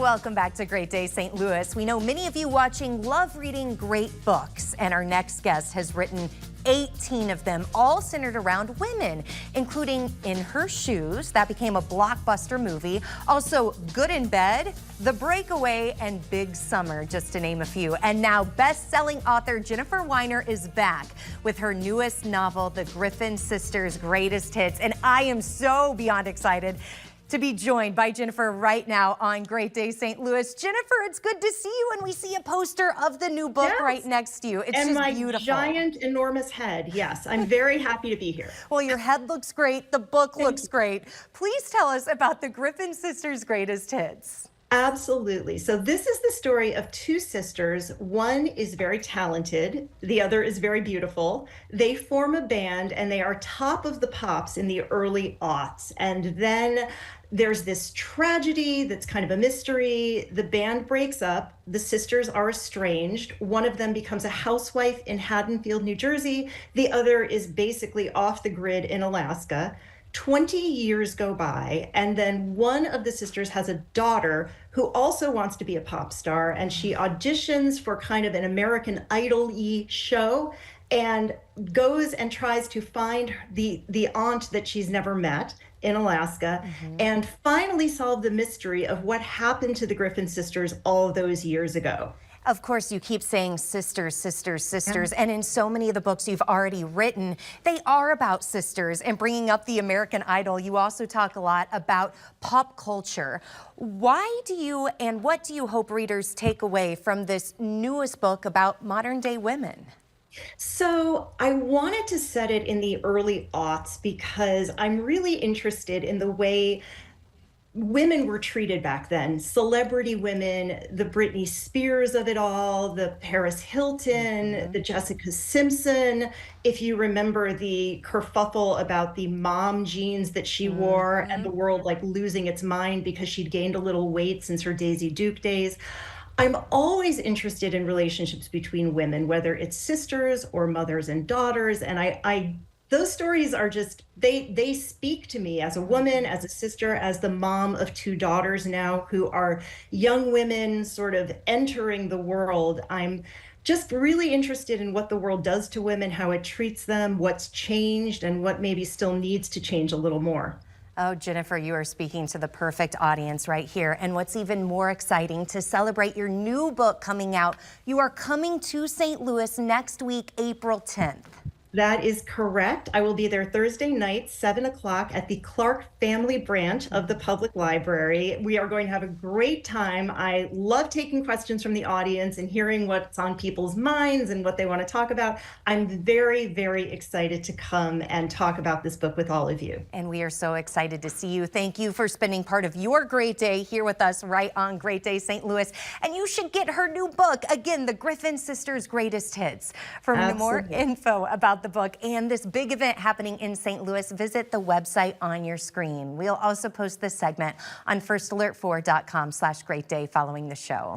Welcome back to Great Day St. Louis. We know many of you watching love reading great books, and our next guest has written 18 of them, all centered around women, including In Her Shoes, that became a blockbuster movie. Also, Good in Bed, The Breakaway, and Big Summer, just to name a few. And now, best-selling author Jennifer Weiner is back with her newest novel, The Griffin Sisters' Greatest Hits. And I am so beyond excited to be joined by Jennifer right now on Great Day St. Louis. Jennifer, it's good to see you, and we see a poster of the new book right next to you. It's and just my beautiful. Giant, enormous head. Yes, I'm very happy to be here. Well, your head looks great. The book looks great. Please tell us about the Griffin Sisters' Greatest Hits. Absolutely. So this is the story of two sisters. One is very talented. The other is very beautiful. They form a band and they are top of the pops in the early aughts. And then there's this tragedy that's kind of a mystery. The band breaks up. The sisters are estranged. One of them becomes a housewife in Haddonfield, New Jersey. The other is basically off the grid in Alaska. 20 years go by, and then one of the sisters has a daughter who also wants to be a pop star, and she auditions for kind of an American Idol-y show and goes and tries to find the aunt that she's never met in Alaska, and finally solve the mystery of what happened to the Griffin sisters all those years ago. Of course, you keep saying sisters, sisters, sisters, and in so many of the books you've already written, they are about sisters and bringing up the American Idol. You also talk a lot about pop culture. Why do you and what do you hope readers take away from this newest book about modern day women? So I wanted to set it in the early aughts because I'm really interested in the way women were treated back then. Celebrity women, the Britney Spears of it all, the Paris Hilton, the Jessica Simpson. If you remember the kerfuffle about the mom jeans that she wore and the world like losing its mind because she'd gained a little weight since her Daisy Duke days. I'm always interested in relationships between women, whether it's sisters or mothers and daughters. And those stories are just, they speak to me as a woman, as a sister, as the mom of two daughters now who are young women sort of entering the world. I'm just really interested in what the world does to women, how it treats them, what's changed, and what maybe still needs to change a little more. Oh, Jennifer, you are speaking to the perfect audience right here. And what's even more exciting, to celebrate your new book coming out, you are coming to St. Louis next week, April 10th. That is correct. I will be there Thursday night, 7 o'clock at the Clark Family Branch of the Public Library. We are going to have a great time. I love taking questions from the audience and hearing what's on people's minds and what they want to talk about. I'm very, very excited to come and talk about this book with all of you. And we are so excited to see you. Thank you for spending part of your great day here with us right on Great Day St. Louis. And you should get her new book, again, The Griffin Sisters' Greatest Hits. For more info about the book and this big event happening in St. Louis, visit the website on your screen. We'll also post this segment on firstalertfour.com/greatday following the show.